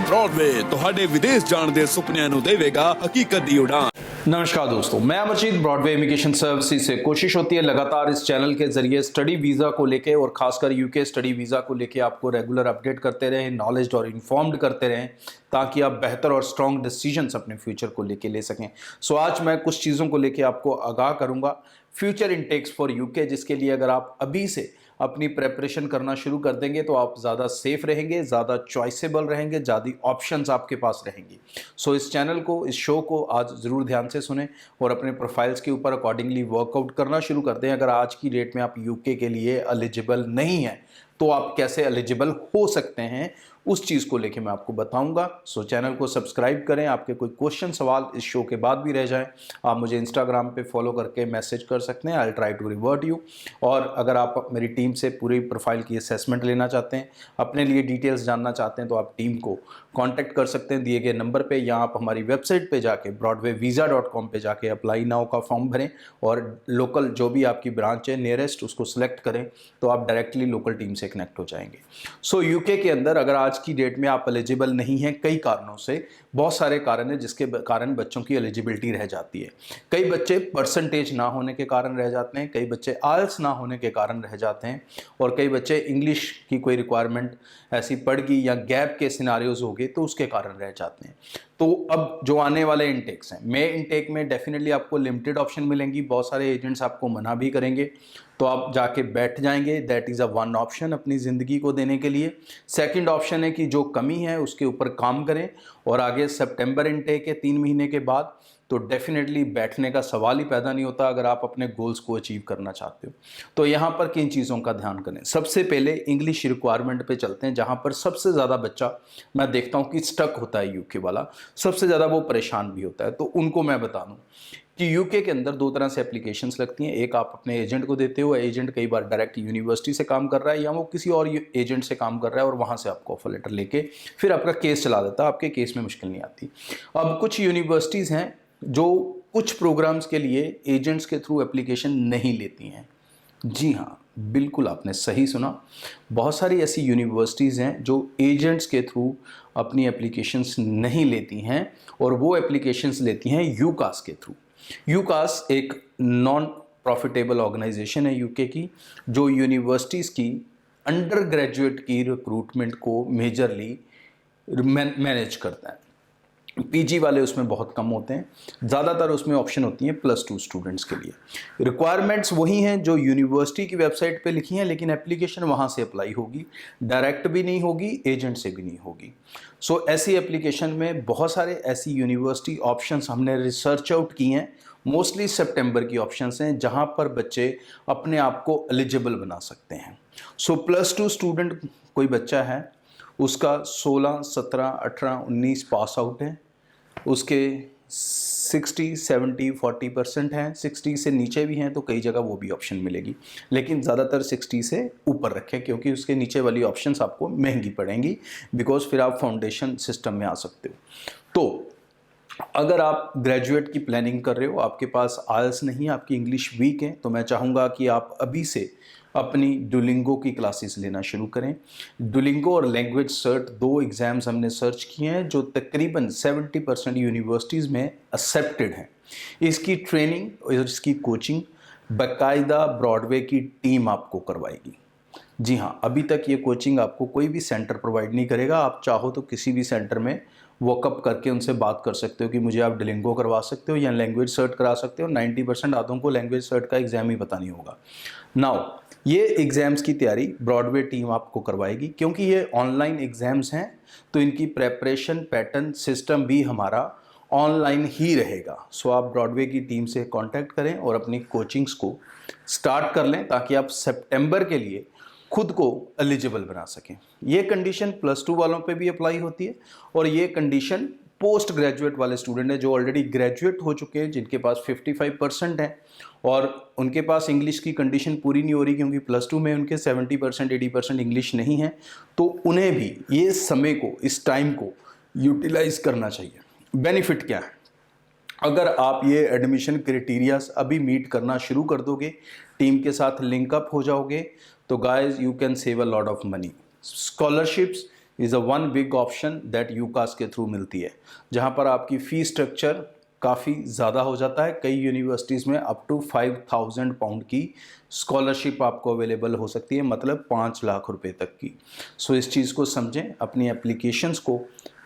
Broadway ਤੁਹਾਡੇ ਵਿਦੇਸ਼ ਜਾਣ ਦੇ ਸੁਪਨਿਆਂ ਨੂੰ ਦੇਵੇਗਾ ਹਕੀਕਤ ਦੀ ਉਡਾਨ। नमस्कार दोस्तों, मैं अमरजीत ब्रॉडवे इमिग्रेशन सर्विसेज से। कोशिश होती है लगातार इस चैनल के जरिए स्टडी वीज़ा को लेके और खासकर यूके स्टडी वीज़ा को लेके आपको रेगुलर अपडेट करते रहें, नॉलेज और इन्फॉर्म्ड करते रहें ताकि आप बेहतर और स्ट्रॉन्ग डिसीजंस अपने फ्यूचर को लेके ले सकें। सो आज मैं कुछ चीज़ों को लेके आपको आगाह करूँगा फ्यूचर इनटेक्स फॉर यूके, जिसके लिए अगर आप अभी से अपनी प्रेपरेशन करना शुरू कर देंगे तो आप ज़्यादा सेफ रहेंगे, ज़्यादा चॉइसेबल रहेंगे, ज़्यादा ऑप्शंस आपके पास रहेंगी। सो इस चैनल को, इस शो को आज ज़रूर ध्यान से सुने और अपने प्रोफाइल्स के ऊपर अकॉर्डिंगली वर्कआउट करना शुरू कर दें। अगर आज की डेट में आप यूके के लिए एलिजिबल नहीं हैं तो आप कैसे एलिजिबल हो सकते हैं, उस चीज़ को लेके मैं आपको बताऊंगा। सो चैनल को सब्सक्राइब करें। आपके कोई क्वेश्चन सवाल इस शो के बाद भी रह जाएं, आप मुझे इंस्टाग्राम पे फॉलो करके मैसेज कर सकते हैं। I will try to revert you. और अगर आप मेरी टीम से पूरी प्रोफाइल की असेसमेंट लेना चाहते हैं, अपने लिए डिटेल्स जानना चाहते हैं, तो आप टीम को कॉन्टैक्ट कर सकते हैं दिए गए नंबर पर, या आप हमारी वेबसाइट पर जाके broadwayvisa.com पे जाके अप्लाई नाउ का फॉर्म भरें और लोकल जो भी आपकी ब्रांच है नियरेस्ट उसको सिलेक्ट करें, तो आप डायरेक्टली लोकल टीम से कनेक्ट हो जाएंगे। सो यूके के अंदर अगर आज की डेट में आप एलिजिबल नहीं हैं, कई कारणों से, बहुत सारे कारण हैं जिसके कारण बच्चों की एलिजिबिलिटी रह जाती है। कई बच्चे परसेंटेज ना होने के कारण रह जाते हैं, कई बच्चे आइल्स ना होने के कारण रह जाते हैं, और कई बच्चे इंग्लिश की कोई रिक्वायरमेंट ऐसी पड़ गई या गैप के सिनारियोज हो गए तो उसके कारण रह जाते हैं। तो अब जो आने वाले इनटेक्स हैं, मई इनटेक में डेफिनेटली आपको लिमिटेड ऑप्शन मिलेंगी, बहुत सारे एजेंट्स आपको मना भी करेंगे, तो आप जाके बैठ जाएंगे। That is a one option अपनी ज़िंदगी को देने के लिए। सेकंड ऑप्शन है कि जो कमी है उसके ऊपर काम करें, और आगे सितंबर इनटेक है 3 महीने के बाद, तो डेफिनेटली बैठने का सवाल ही पैदा नहीं होता अगर आप अपने गोल्स को अचीव करना चाहते हो। तो यहाँ पर किन चीज़ों का ध्यान करें? सबसे पहले इंग्लिश रिक्वायरमेंट पे चलते हैं, जहाँ पर सबसे ज़्यादा बच्चा मैं देखता हूँ कि स्टक होता है यूके वाला, सबसे ज़्यादा वो परेशान भी होता है। तो उनको मैं बता दूँ कि यूके के अंदर 2 तरह से एप्लीकेशंस लगती हैं। एक आप अपने एजेंट को देते हो, एजेंट कई बार डायरेक्ट यूनिवर्सिटी से काम कर रहा है या वो किसी और एजेंट से काम कर रहा है और वहाँ से आपको ऑफर लेटर लेके फिर आपका केस चला देता है। आपके केस में मुश्किल नहीं आती। अब कुछ यूनिवर्सिटीज़ हैं जो कुछ प्रोग्राम्स के लिए एजेंट्स के थ्रू एप्लीकेशन नहीं लेती हैं। जी हाँ, बिल्कुल आपने सही सुना। बहुत सारी ऐसी यूनिवर्सिटीज़ हैं जो एजेंट्स के थ्रू अपनी एप्लीकेशंस नहीं लेती हैं, और वो एप्लीकेशंस लेती हैं यूकास के थ्रू। यूकास एक नॉन प्रॉफिटेबल ऑर्गेनाइजेशन है यूके की, जो यूनिवर्सिटीज़ की अंडर ग्रेजुएट की रिक्रूटमेंट को मेजरली मैनेज करता है। पीजी वाले उसमें बहुत कम होते हैं, ज़्यादातर उसमें ऑप्शन होती हैं +2 स्टूडेंट्स के लिए। रिक्वायरमेंट्स वही हैं जो यूनिवर्सिटी की वेबसाइट पे लिखी हैं, लेकिन एप्लीकेशन वहाँ से अप्लाई होगी, डायरेक्ट भी नहीं होगी, एजेंट से भी नहीं होगी। सो ऐसी एप्लीकेशन में बहुत सारे ऐसी यूनिवर्सिटी ऑप्शंस हमने रिसर्च आउट की हैं। मोस्टली सितंबर की ऑप्शंस हैं जहाँ पर बच्चे अपने आप को एलिजिबल बना सकते हैं। सो +2 स्टूडेंट कोई बच्चा है, उसका 16, 17, 18, 19 पास आउट है, उसके 60, 70, 40% हैं, 60 से नीचे भी हैं तो कई जगह वो भी ऑप्शन मिलेगी, लेकिन ज़्यादातर 60 से ऊपर रखें क्योंकि उसके नीचे वाली ऑप्शंस आपको महंगी पड़ेंगी, बिकॉज फिर आप फाउंडेशन सिस्टम में आ सकते हो। तो अगर आप ग्रेजुएट की प्लानिंग कर रहे हो, आपके पास आइल्स नहीं, आपकी इंग्लिश वीक है, तो मैं चाहूँगा कि आप अभी से अपनी डुलिंगो की क्लासेस लेना शुरू करें। डुलिंगो और लैंग्वेज सर्ट 2 एग्ज़ाम्स हमने सर्च किए हैं जो तकरीबन 70% यूनिवर्सिटीज़ में एक्सेप्टेड हैं। इसकी ट्रेनिंग और इसकी कोचिंग बाकायदा ब्रॉडवे की टीम आपको करवाएगी। जी हाँ, अभी तक ये कोचिंग आपको कोई भी सेंटर प्रोवाइड नहीं करेगा। आप चाहो तो किसी भी सेंटर में वॉकअप करके उनसे बात कर सकते हो कि मुझे आप डुलिंगो करवा सकते हो या लैंग्वेज सर्ट करा सकते हो। 90% आधों को लैंग्वेज सर्ट का एग्ज़ाम ही पता नहीं होगा। नाउ ये एग्ज़ाम्स की तैयारी ब्रॉडवे टीम आपको करवाएगी, क्योंकि ये ऑनलाइन एग्ज़ाम्स हैं तो इनकी प्रेपरेशन पैटर्न सिस्टम भी हमारा ऑनलाइन ही रहेगा। सो आप ब्रॉडवे की टीम से कांटेक्ट करें और अपनी कोचिंग्स को स्टार्ट कर लें ताकि आप सितंबर के लिए खुद को एलिजिबल बना सकें। ये कंडीशन +2 वालों पे भी अप्लाई होती है, और ये कंडीशन पोस्ट ग्रेजुएट वाले स्टूडेंट हैं जो ऑलरेडी ग्रेजुएट हो चुके हैं, जिनके पास 55% है और उनके पास इंग्लिश की कंडीशन पूरी नहीं हो रही क्योंकि +2 में उनके 70% 80% इंग्लिश नहीं है, तो उन्हें भी ये समय को, इस टाइम को यूटिलाइज करना चाहिए। बेनिफिट क्या है? अगर आप ये एडमिशन क्राइटेरियाज अभी मीट करना शुरू कर दोगे, टीम के साथ लिंकअप हो जाओगे, तो guys you can save a lot of money. Scholarships is a one big option that UCAS के थ्रू मिलती है, जहाँ पर आपकी फ़ी स्ट्रक्चर काफ़ी ज़्यादा हो जाता है। कई यूनिवर्सिटीज़ में अप टू 5,000 पाउंड की स्कॉलरशिप आपको अवेलेबल हो सकती है, मतलब 5 लाख रुपए तक की। सो इस चीज़ को समझें। अपनी एप्लीकेशंस को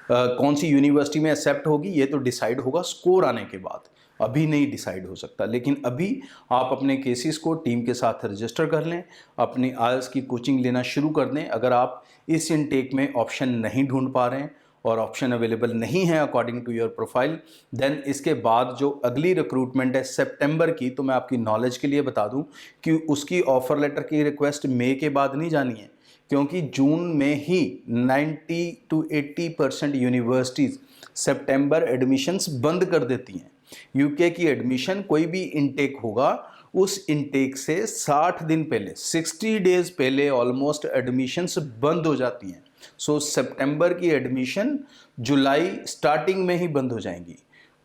कौन सी यूनिवर्सिटी में एक्सेप्ट होगी ये तो डिसाइड होगा स्कोर आने के बाद, अभी नहीं डिसाइड हो सकता। लेकिन अभी आप अपने केसेस को टीम के साथ रजिस्टर कर लें, अपनी आईएलटीएस की कोचिंग लेना शुरू कर दें। अगर आप इस इनटेक में ऑप्शन नहीं ढूंढ पा रहे हैं और ऑप्शन अवेलेबल नहीं है according to your profile, then इसके बाद जो अगली रिक्रूटमेंट है सितंबर की, तो मैं आपकी नॉलेज के लिए बता दूं कि उसकी ऑफर लेटर की रिक्वेस्ट मई के बाद नहीं जानी है, क्योंकि जून में ही 90 to 80% यूनिवर्सिटीज़ सितंबर एडमिशन्स बंद कर देती हैं। यूके की एडमिशन कोई भी इनटेक होगा, उस इनटेक से 60 दिन पहले, 60 डेज पहले ऑलमोस्ट एडमिशन्स बंद हो जाती हैं। सो सितंबर की एडमिशन जुलाई स्टार्टिंग में ही बंद हो जाएंगी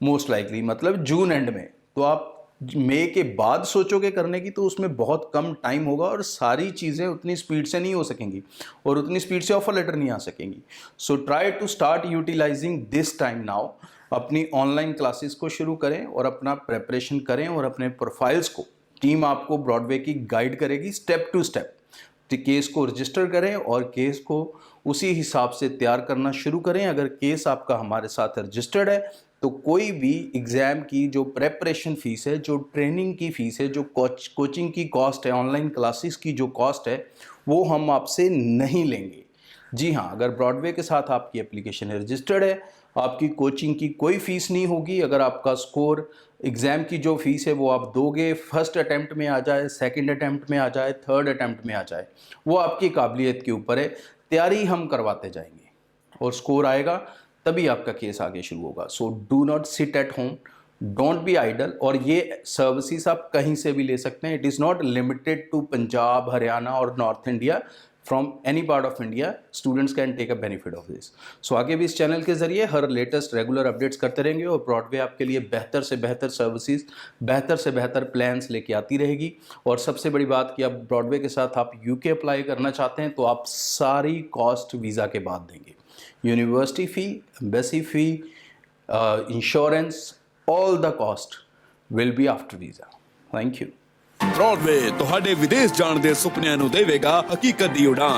मोस्ट लाइकली, मतलब जून एंड में। तो आप मई के बाद सोचोगे करने की तो उसमें बहुत कम टाइम होगा और सारी चीज़ें उतनी स्पीड से नहीं हो सकेंगी और उतनी स्पीड से ऑफर लेटर नहीं आ सकेंगी। So try to start utilizing this time now. अपनी ऑनलाइन क्लासेस को शुरू करें और अपना प्रेपरेशन करें और अपने प्रोफाइल्स को टीम आपको ब्रॉडवे की गाइड करेगी स्टेप टू स्टेप। केस को रजिस्टर करें और केस को उसी हिसाब से तैयार करना शुरू करें। अगर केस आपका हमारे साथ रजिस्टर्ड है तो कोई भी एग्ज़ाम की जो प्रेपरेशन फ़ीस है, जो ट्रेनिंग की फ़ीस है, जो कोचिंग की कॉस्ट है, ऑनलाइन क्लासेस की जो कॉस्ट है, वो हम आपसे नहीं लेंगे। जी हाँ, अगर ब्रॉडवे के साथ आपकी एप्लीकेशन रजिस्टर्ड है, आपकी कोचिंग की कोई फ़ीस नहीं होगी। अगर आपका स्कोर एग्ज़ाम की जो फ़ीस है वो आप दोगे, फर्स्ट अटैम्प्ट में आ जाए, सेकंड अटैम्प्ट में आ जाए, थर्ड अटैम्प्ट में आ जाए, वो आपकी काबिलियत के ऊपर है। तैयारी हम करवाते जाएंगे और स्कोर आएगा तभी आपका केस आगे शुरू होगा। So do not sit at home, don't be idle. और ये सर्विसेज आप कहीं से भी ले सकते हैं। It is not limited to Punjab, Haryana और north India. From any part of India students can take a benefit of this. So आगे भी इस चैनल के जरिए हर लेटेस्ट रेगुलर अपडेट्स करते रहेंगे और ब्रॉडवे आपके लिए बेहतर से बेहतर सर्विसेज, बेहतर से बेहतर प्लान्स लेके आती रहेगी। और सबसे बड़ी बात कि अब ब्रॉडवे के साथ आप यूके अप्लाई करना चाहते हैं तो आप सारी कॉस्ट वीज़ा के बाद देंगे। University fee, embassy fee, insurance, all the cost will be after visa. Thank you. Broadway ਤੁਹਾਡੇ ਵਿਦੇਸ਼ ਜਾਣ ਦੇ ਸੁਪਨਿਆਂ ਨੂੰ ਦੇਵੇਗਾ ਹਕੀਕਤ ਦੀ ਉਡਾਨ।